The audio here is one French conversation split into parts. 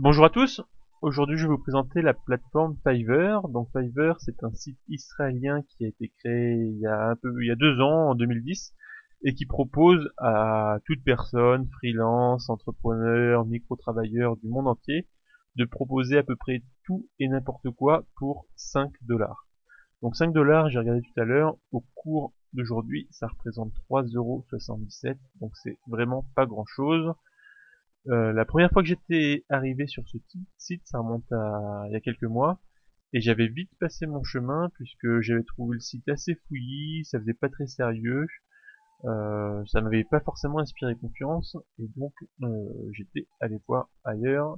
Bonjour à tous, aujourd'hui je vais vous présenter la plateforme Fiverr. Donc Fiverr, c'est un site israélien qui a été créé il y a 2 ans, en 2010, et qui propose à toute personne, freelance, entrepreneur, micro-travailleur du monde entier, de proposer à peu près tout et n'importe quoi pour 5 dollars. Donc 5 dollars, j'ai regardé tout à l'heure, au cours d'aujourd'hui, ça représente 3,77 €, donc c'est vraiment pas grand chose. La première fois que j'étais arrivé sur ce site, ça remonte à il y a quelques mois, et j'avais vite passé mon chemin puisque j'avais trouvé le site assez fouillis, ça faisait pas très sérieux, ça m'avait pas forcément inspiré confiance, et donc j'étais allé voir ailleurs,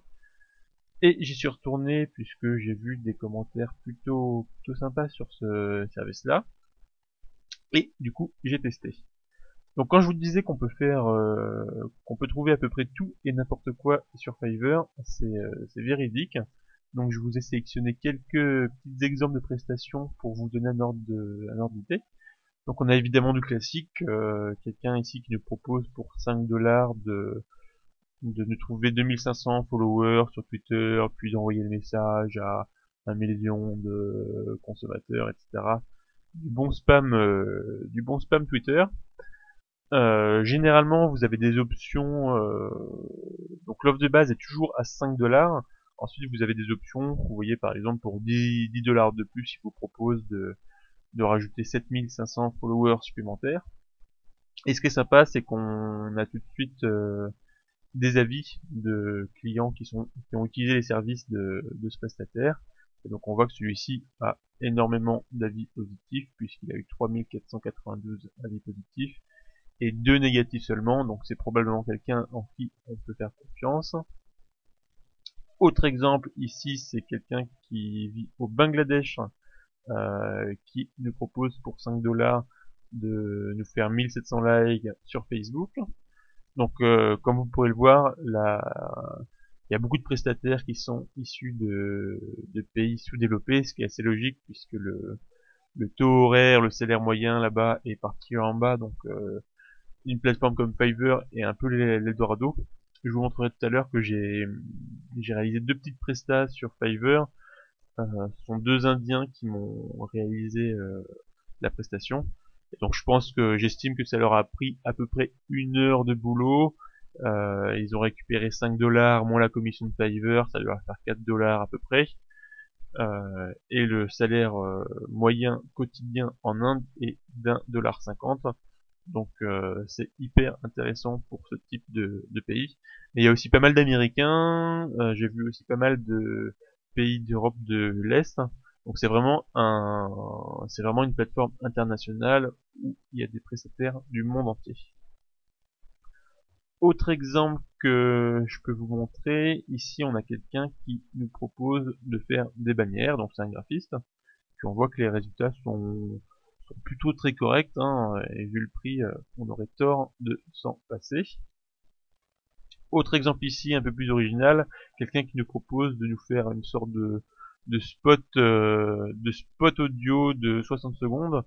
et j'y suis retourné puisque j'ai vu des commentaires plutôt sympas sur ce service-là, et du coup j'ai testé. Donc quand je vous disais qu'on peut trouver à peu près tout et n'importe quoi sur Fiverr, c'est véridique. Donc je vous ai sélectionné quelques petits exemples de prestations pour vous donner un ordre d'idée. Donc on a évidemment du classique, quelqu'un ici qui nous propose pour 5 dollars de nous trouver 2500 followers sur Twitter, puis d'envoyer le message à 1 million de consommateurs, etc. Du bon spam Twitter. Généralement, vous avez des options. Donc l'offre de base est toujours à 5 dollars. Ensuite, vous avez des options. Vous voyez, par exemple, pour 10 dollars de plus, il vous propose de rajouter 7500 followers supplémentaires. Et ce qui est sympa, c'est qu'on a tout de suite des avis de clients qui ont utilisé les services de ce prestataire. Et donc on voit que celui-ci a énormément d'avis positifs, puisqu'il a eu 3492 avis positifs et 2 négatifs seulement, donc c'est probablement quelqu'un en qui on peut faire confiance. Autre exemple ici, c'est quelqu'un qui vit au Bangladesh, qui nous propose pour 5 dollars de nous faire 1700 likes sur Facebook. Donc comme vous pourrez le voir, il y a beaucoup de prestataires qui sont issus de pays sous-développés, ce qui est assez logique puisque le taux horaire, le salaire moyen là-bas est particulièrement en bas, donc une plateforme comme Fiverr est un peu l'Eldorado. Je vous montrerai tout à l'heure que j'ai réalisé deux petites prestats sur Fiverr. Ce sont deux Indiens qui m'ont réalisé la prestation. Et donc j'estime que ça leur a pris à peu près 1 heure de boulot. Ils ont récupéré 5 dollars moins la commission de Fiverr, ça doit faire 4 dollars à peu près. Et le salaire moyen quotidien en Inde est d'1,50 $. Donc c'est hyper intéressant pour ce type de pays. Mais il y a aussi pas mal d'Américains, j'ai vu aussi pas mal de pays d'Europe de l'Est. Donc c'est vraiment une plateforme internationale où il y a des prestataires du monde entier. Autre exemple que je peux vous montrer, ici on a quelqu'un qui nous propose de faire des bannières, donc c'est un graphiste, puis on voit que les résultats sont plutôt très corrects, hein, et vu le prix, on aurait tort de s'en passer. Autre exemple ici, un peu plus original, quelqu'un qui nous propose de nous faire une sorte de spot audio de 60 secondes,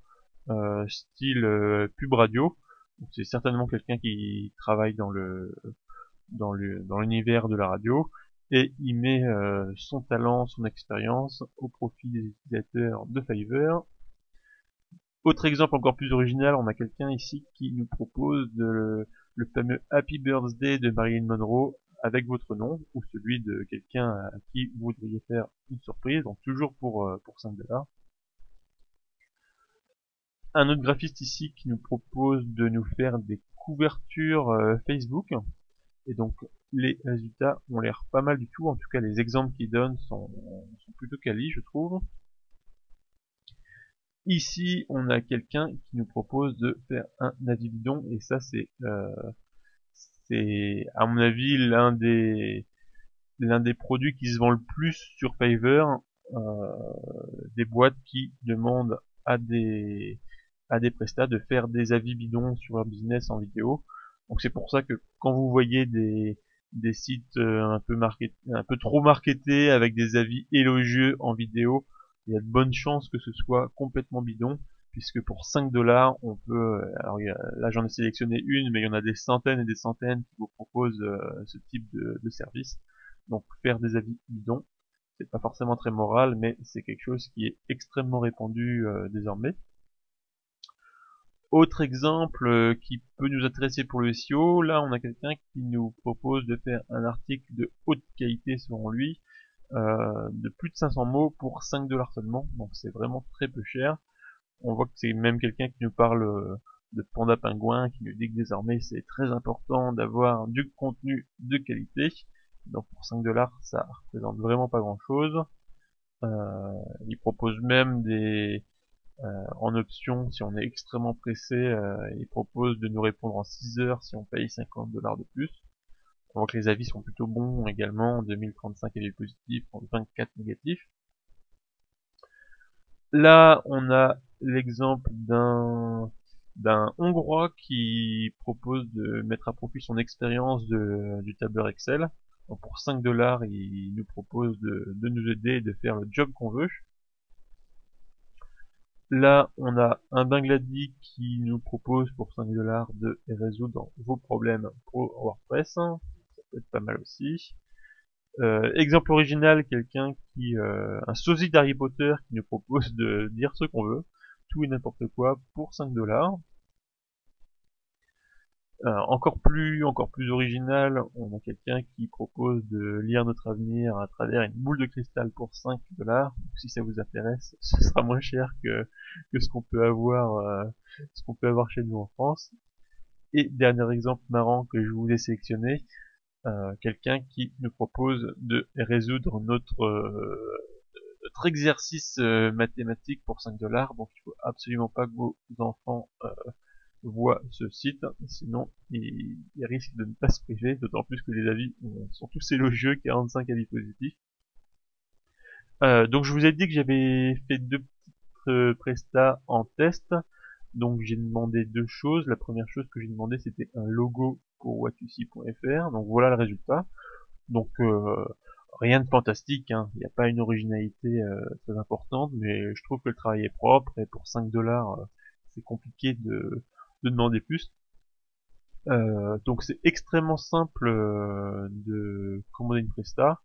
style pub radio. Donc c'est certainement quelqu'un qui travaille dans l'univers de la radio, et il met son talent, son expérience au profit des utilisateurs de Fiverr. Autre exemple encore plus original, on a quelqu'un ici qui nous propose le fameux Happy Birthday de Marilyn Monroe avec votre nom, ou celui de quelqu'un à qui vous voudriez faire une surprise, donc toujours pour 5 dollars. Un autre graphiste ici qui nous propose de nous faire des couvertures Facebook, et donc les résultats ont l'air pas mal du tout, en tout cas les exemples qu'il donne sont plutôt quali, je trouve. Ici, on a quelqu'un qui nous propose de faire un avis bidon, et ça c'est à mon avis l'un des produits qui se vend le plus sur Fiverr, des boîtes qui demandent à des prestats de faire des avis bidons sur leur business en vidéo. Donc c'est pour ça que quand vous voyez des sites un peu trop marketés avec des avis élogieux en vidéo, il y a de bonnes chances que ce soit complètement bidon, puisque pour 5 dollars, on peut, alors là j'en ai sélectionné une, mais il y en a des centaines et des centaines qui vous proposent ce type de service. Donc faire des avis bidons, c'est pas forcément très moral, mais c'est quelque chose qui est extrêmement répandu désormais. Autre exemple qui peut nous intéresser pour le SEO, là on a quelqu'un qui nous propose de faire un article de haute qualité selon lui, de plus de 500 mots pour 5 dollars seulement, donc c'est vraiment très peu cher. On voit que c'est même quelqu'un qui nous parle de Panda Pingouin, qui nous dit que désormais c'est très important d'avoir du contenu de qualité. Donc pour 5 dollars, ça représente vraiment pas grand chose. Il propose même en option, si on est extrêmement pressé, il propose de nous répondre en 6 heures si on paye 50 dollars de plus. On voit que les avis sont plutôt bons également, 2035 avis positifs, 24 négatifs. Là, on a l'exemple d'un Hongrois qui propose de mettre à profit son expérience du tableur Excel. Donc pour 5 dollars, il nous propose de nous aider et de faire le job qu'on veut. Là, on a un Bangladi qui nous propose pour 5 dollars de résoudre vos problèmes pour WordPress. Ça peut être pas mal aussi. Exemple original, quelqu'un un sosie d'Harry Potter qui nous propose de dire ce qu'on veut, tout et n'importe quoi pour 5 dollars. Encore plus original, on a quelqu'un qui propose de lire notre avenir à travers une boule de cristal pour 5 dollars. Si ça vous intéresse, ce sera moins cher que ce qu'on peut avoir chez nous en France. Et dernier exemple marrant que je vous ai sélectionné, quelqu'un qui nous propose de résoudre notre exercice mathématique pour 5 dollars. Donc il faut absolument pas que vos enfants voient ce site, sinon ils risquent de ne pas se priver, d'autant plus que les avis sont tous élogieux, 45 avis positifs. Donc je vous ai dit que j'avais fait deux petites prestats en test. Donc j'ai demandé deux choses. La première chose que j'ai demandé, c'était un logo pour whatusi.fr. Donc voilà le résultat. Donc rien de fantastique, hein. Il n'y a pas une originalité très importante, mais je trouve que le travail est propre et pour 5 dollars, c'est compliqué de demander plus. Donc c'est extrêmement simple de commander une presta.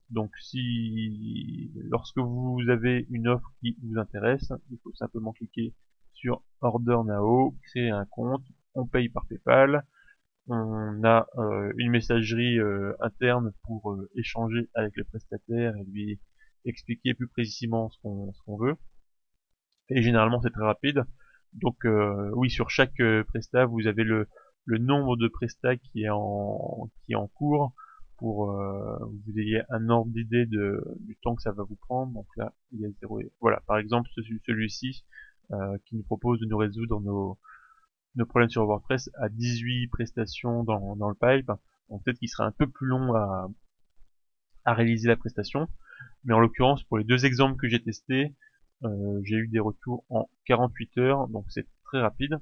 Donc si lorsque vous avez une offre qui vous intéresse, il faut simplement cliquer sur Order Now, créer un compte, on paye par PayPal, on a une messagerie interne pour échanger avec le prestataire et lui expliquer plus précisément ce qu'on veut. Et généralement c'est très rapide. Donc oui, sur chaque prestat, vous avez le nombre de prestats qui est en cours pour vous ayez un ordre d'idée du temps que ça va vous prendre. Donc là, il y a zéro. Voilà, par exemple celui-ci qui nous propose de nous résoudre nos problèmes sur WordPress à 18 prestations dans le pipe. Donc peut-être qu'il sera un peu plus long à réaliser la prestation. Mais en l'occurrence, pour les deux exemples que j'ai testés, j'ai eu des retours en 48 heures, donc c'est très rapide.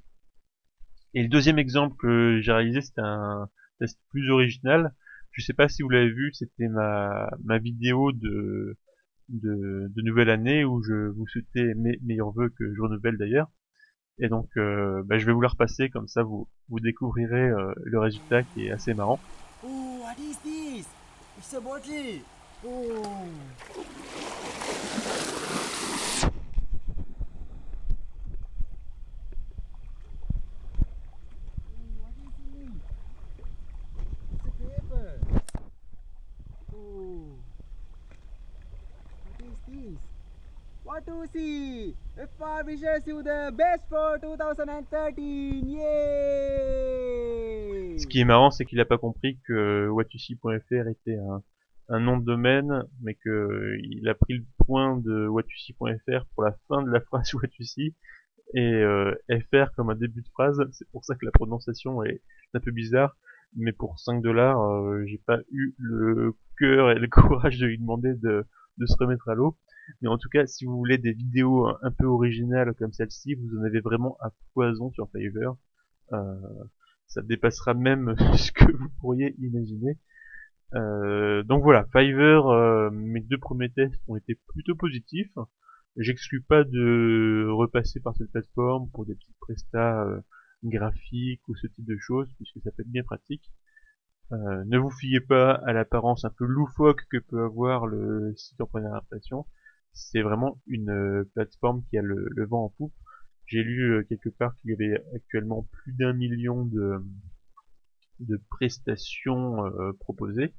Et le deuxième exemple que j'ai réalisé, c'était un test plus original. Je sais pas si vous l'avez vu, c'était ma vidéo de nouvelle année où je vous souhaitais mes meilleurs vœux que je renouvelle d'ailleurs. Et donc, je vais vous la repasser, comme ça vous découvrirez le résultat qui est assez marrant. Oh, what is this? It's a bottle. Oh. What is this? It's a paper. Oh. What is this? Watusi! FR wishes you the best for 2013! Ce Yay! qui est marrant, c'est qu'il a pas compris que watusi.fr était un nom de domaine, mais que il a pris le point de watusi.fr pour la fin de la phrase watusi et fr comme un début de phrase. C'est pour ça que la prononciation est un peu bizarre. Mais pour 5 dollars, j'ai pas eu le cœur et le courage de lui demander de se remettre à l'eau. Mais en tout cas, si vous voulez des vidéos un peu originales comme celle-ci, vous en avez vraiment à foison sur Fiverr. Euh, Ça dépassera même ce que vous pourriez imaginer. Donc voilà, Fiverr, mes deux premiers tests ont été plutôt positifs. J'exclus pas de repasser par cette plateforme pour des petites prestats graphiques ou ce type de choses, puisque ça peut être bien pratique. Ne vous fiez pas à l'apparence un peu loufoque que peut avoir le site en première impression. C'est vraiment une plateforme qui a le vent en poupe. J'ai lu quelque part qu'il y avait actuellement plus d'un million de prestations proposées.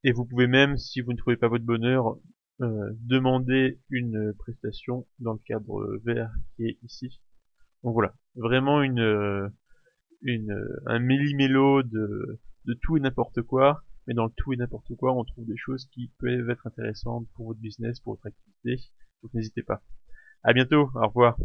Et vous pouvez même, si vous ne trouvez pas votre bonheur, demander une prestation dans le cadre vert qui est ici. Donc voilà, vraiment un méli-mélo de tout et n'importe quoi, mais dans le tout et n'importe quoi, on trouve des choses qui peuvent être intéressantes pour votre business, pour votre activité. Donc n'hésitez pas. À bientôt, au revoir.